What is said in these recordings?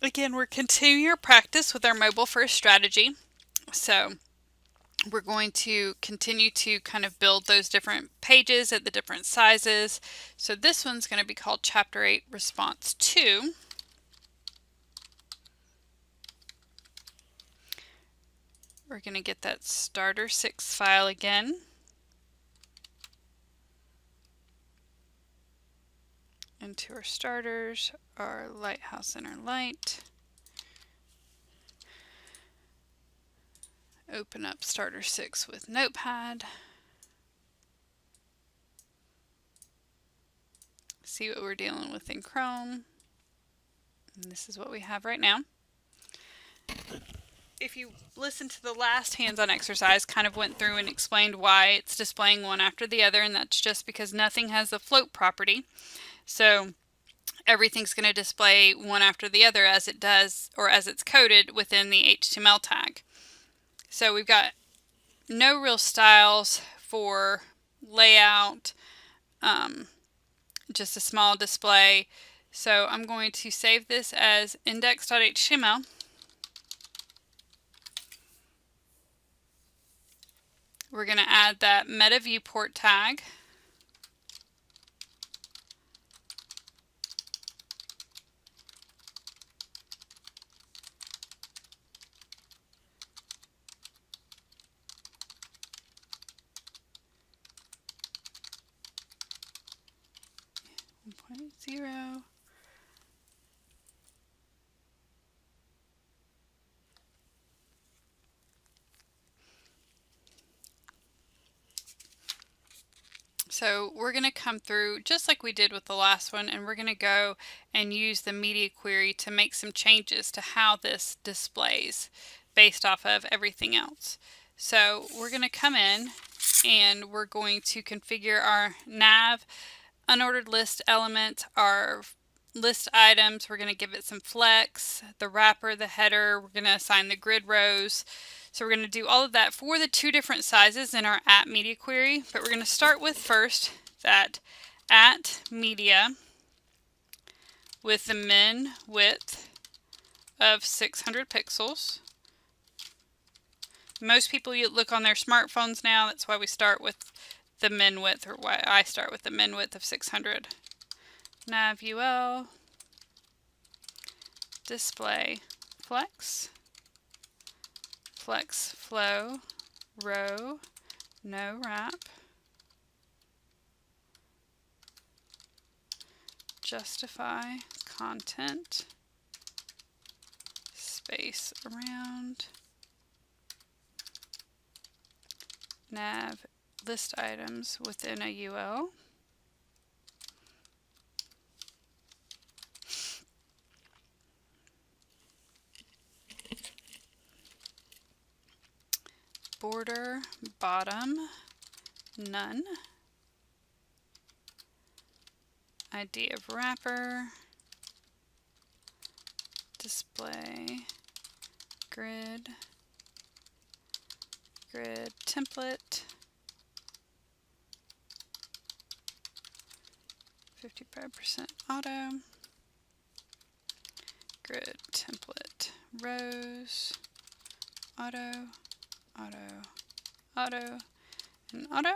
Again, we're continuing our practice with our mobile first strategy. So we're going to continue to kind of build those different pages at the different sizes. So this one's going to be called Chapter 8 Response 2. We're going to get that Starter 6 file again. Into our starters, our lighthouse and our light. Open up Starter 6 with Notepad. See what we're dealing with in Chrome. And this is what we have right now. If you listen to the last hands-on exercise, kind of went through and explained why it's displaying one after the other, and that's just because nothing has the float property. So everything's going to display one after the other as it does, or as it's coded within the HTML tag. So we've got no real styles for layout, just a small display. So I'm going to save this as index.html. We're going to add that meta viewport tag. .0. So we're going to come through just like we did with the last one, and we're going to go and use the media query to make some changes to how this displays based off of everything else. So we're going to come in and we're going to configure our nav unordered list element, our list items. We're going to give it some flex, the wrapper, the header. We're going to assign the grid rows. So we're going to do all of that for the two different sizes in our at media query, but we're going to start with first that at media with the min width of 600 pixels. Most people look on their smartphones now. That's why we start with the min width, or why I start with the min width of 600. Nav UL, display flex, flex flow, row, no wrap, justify content, space around, nav list items within a UL, border bottom none, ID of wrapper, display grid, grid template, 55% auto, grid template rows, auto, auto, auto, and auto.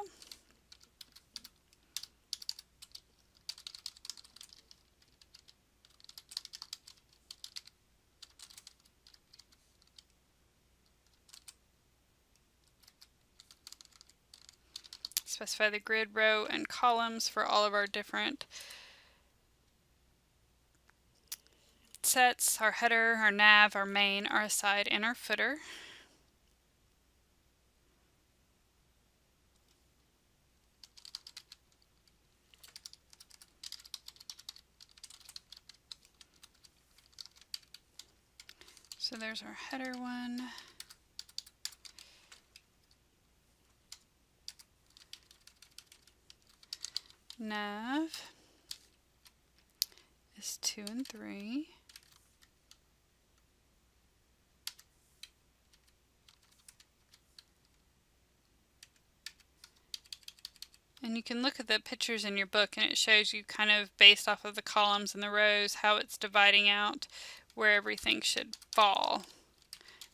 Specify the grid row and columns for all of our different sets, our header, our nav, our main, our aside, and our footer. So there's our header one. Nav is 2 and 3. And you can look at the pictures in your book and it shows you kind of based off of the columns and the rows how it's dividing out where everything should fall.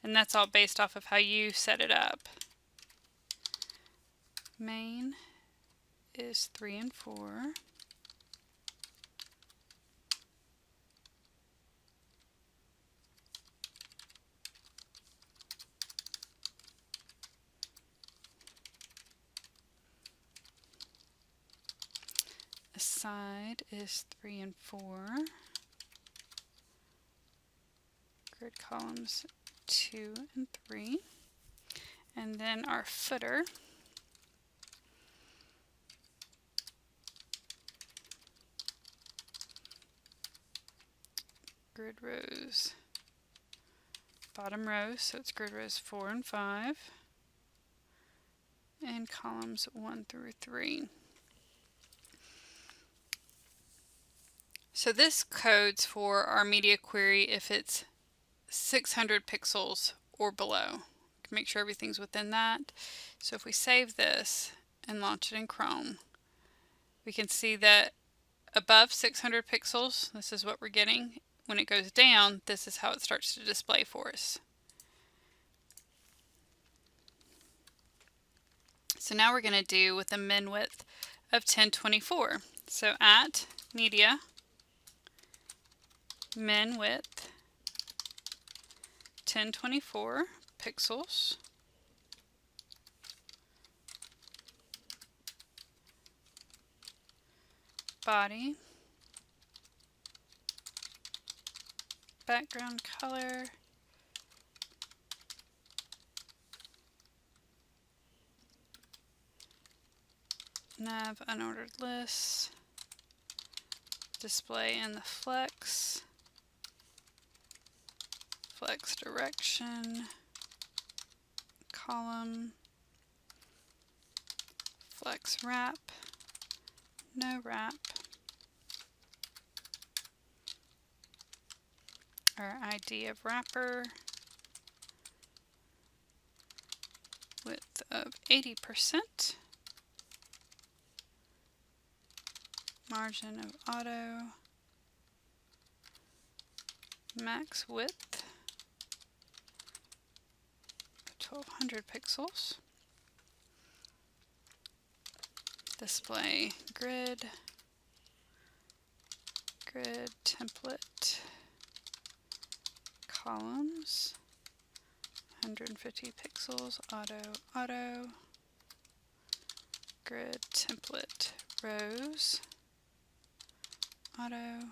And that's all based off of how you set it up. Main is 3 and 4. Side is 3 and 4. Grid columns 2 and 3. And then our footer grid rows, bottom rows, so it's grid rows 4 and 5, and columns 1 through 3. So this codes for our media query if it's 600 pixels or below. Make sure everything's within that. So if we save this and launch it in Chrome, we can see that above 600 pixels, this is what we're getting. When it goes down, this is how it starts to display for us. So now we're going to do with a min width of 1024. So at media, min width 1024 pixels. Body, background color, nav unordered lists, display in the flex, flex direction, column, flex wrap, no wrap, our ID of wrapper, width of 80%, margin of auto, max width 1200 pixels, display grid, grid template, columns 150 pixels, auto, grid template rows, auto,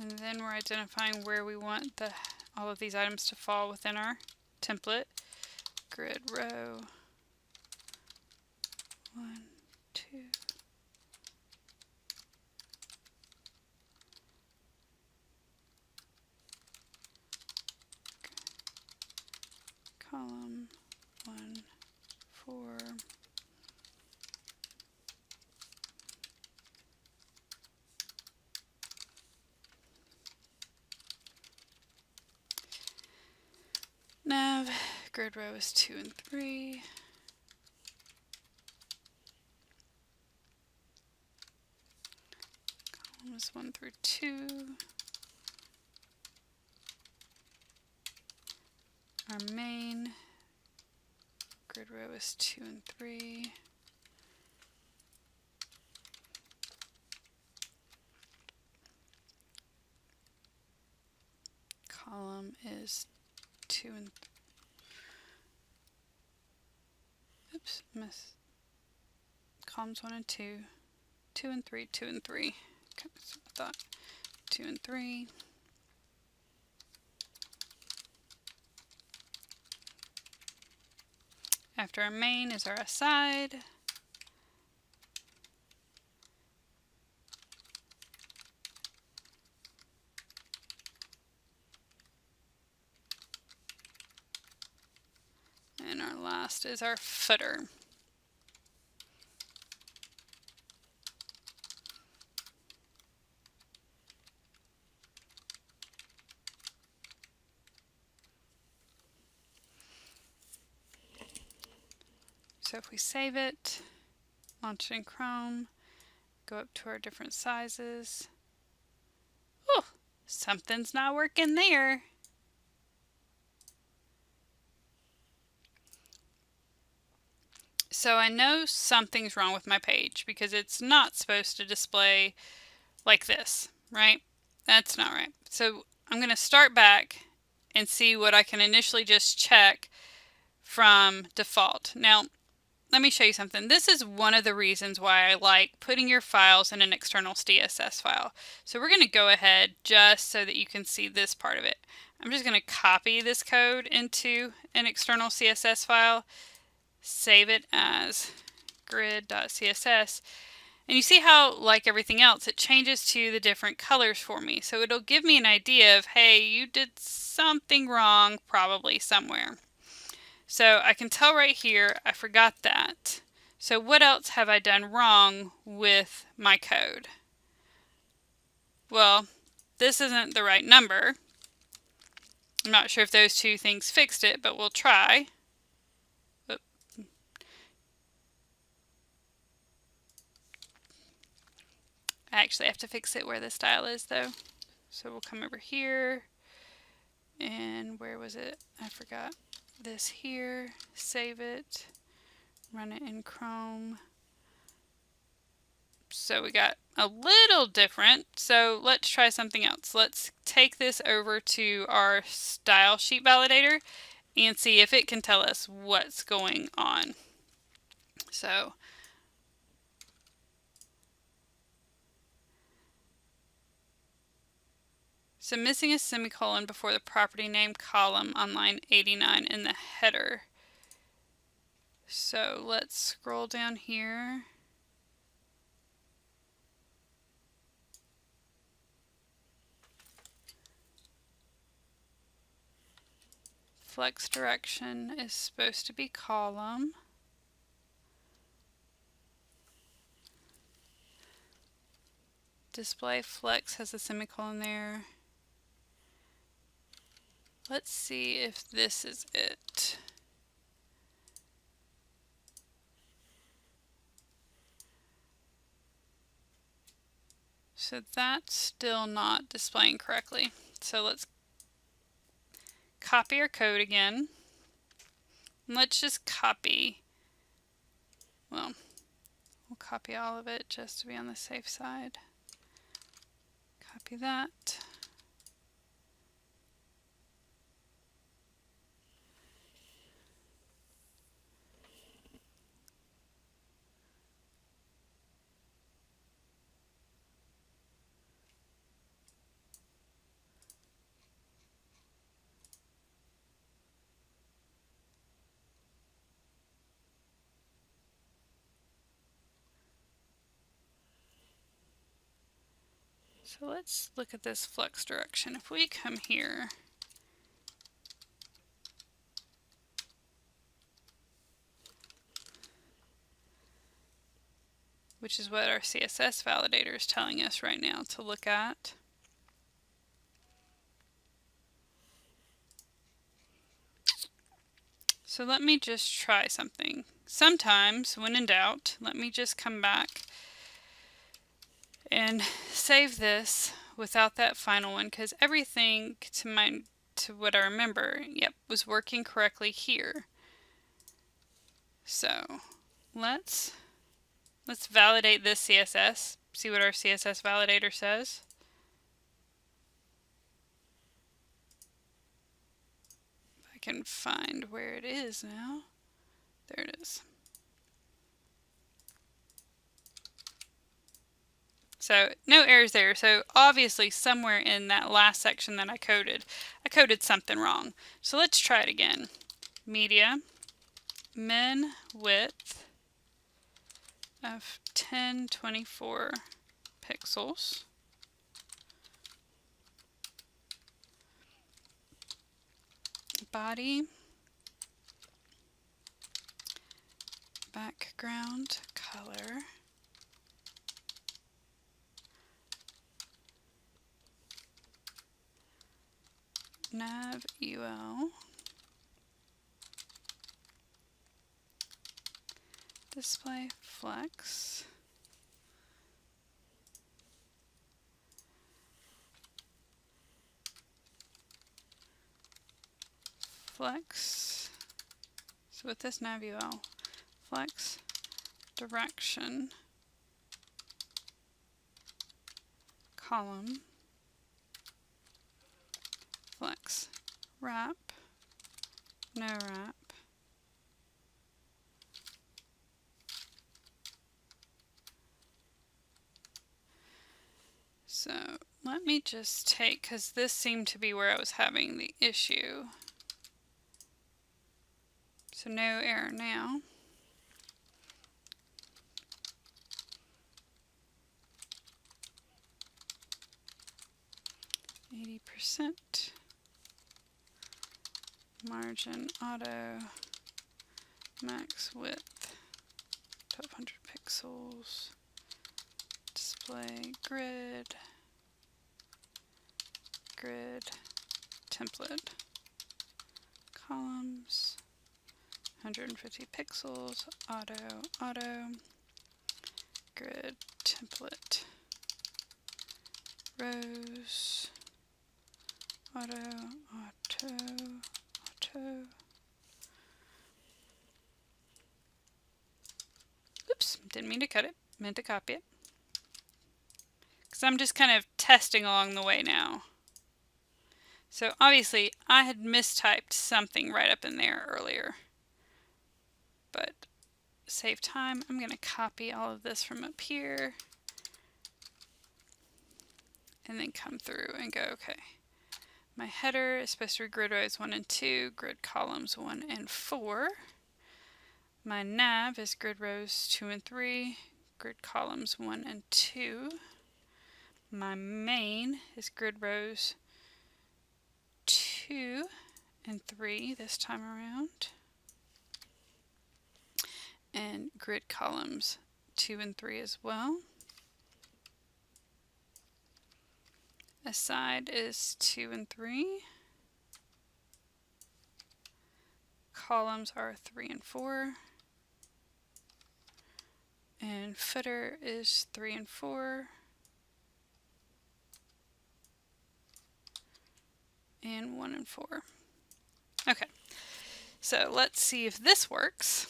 and then we're identifying where we want all of these items to fall within our template. Grid row 1, 2, column 1, 4, nav, grid row is 2 and 3, columns 1 through 2, our main, grid row is 2 and 3, column is 2 and columns 1 and 2, 2 and 3, 2 and 3. Okay, so I thought 2 and 3. After our main is our aside. And our last is our footer. So if we save it, launch it in Chrome, go up to our different sizes. Oh, something's not working there. So I know something's wrong with my page because it's not supposed to display like this, right? That's not right. So I'm going to start back and see what I can initially just check from default. Now, let me show you something. This is one of the reasons why I like putting your files in an external CSS file. So we're going to go ahead just so that you can see this part of it. I'm just going to copy this code into an external CSS file, save it as grid.css, and you see how, like everything else, it changes to the different colors for me. So it'll give me an idea of, hey, you did something wrong probably somewhere. So I can tell right here, I forgot that. So what else have I done wrong with my code? Well, this isn't the right number. I'm not sure if those two things fixed it, but we'll try. Oop. I actually have to fix it where the style is though. So we'll come over here, and where was it? I forgot. This here, save it, run it in Chrome. So we got a little different. So let's try something else. Let's take this over to our style sheet validator and see if it can tell us what's going on. So missing a semicolon before the property name column on line 89 in the header. So let's scroll down here. Flex direction is supposed to be column. Display flex has a semicolon there. Let's see if this is it. So that's still not displaying correctly. So let's copy our code again. And let's just copy, well, we'll copy all of it just to be on the safe side. Copy that. So let's look at this flex direction. If we come here, which is what our CSS validator is telling us right now to look at. So let me just try something. Sometimes, when in doubt, let me just come back and save this without that final one, because everything to what I remember, yep, was working correctly here. So let's validate this CSS, see what our CSS validator says. If I can find where it is now. There it is. So no errors there. So obviously somewhere in that last section that I coded something wrong. So let's try it again. Media, min width of 1024 pixels. Body, background color, nav UL, display flex. Flex. So with this nav UL, flex direction column, flex wrap, no wrap, so let me just take, because this seemed to be where I was having the issue. So no error now. %, margin auto, max width 1200 pixels, display grid, template, columns, 150 pixels, auto, grid, template, rows, auto. Oops, didn't mean to cut it, meant to copy it. Because I'm just kind of testing along the way now. So obviously I had mistyped something right up in there earlier. But save time, I'm going to copy all of this from up here. And then come through and go, okay. My header is supposed to be grid rows 1 and 2, grid columns 1 and 4. My nav is grid rows 2 and 3, grid columns 1 and 2. My main is grid rows 2 and 3 this time around. And grid columns 2 and 3 as well. Aside is 2 and 3. Columns are 3 and 4. And footer is 3 and 4. And 1 and 4. Okay, so let's see if this works.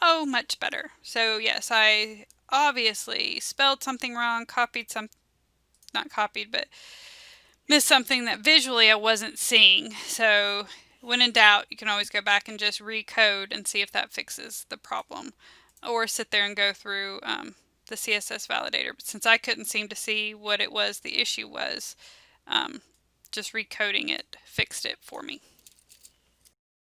Oh, much better. So yes, I obviously spelled something wrong, not copied, but missed something that visually I wasn't seeing. So when in doubt, you can always go back and just recode and see if that fixes the problem. Or sit there and go through the CSS validator. But since I couldn't seem to see what it was the issue was, just recoding it fixed it for me.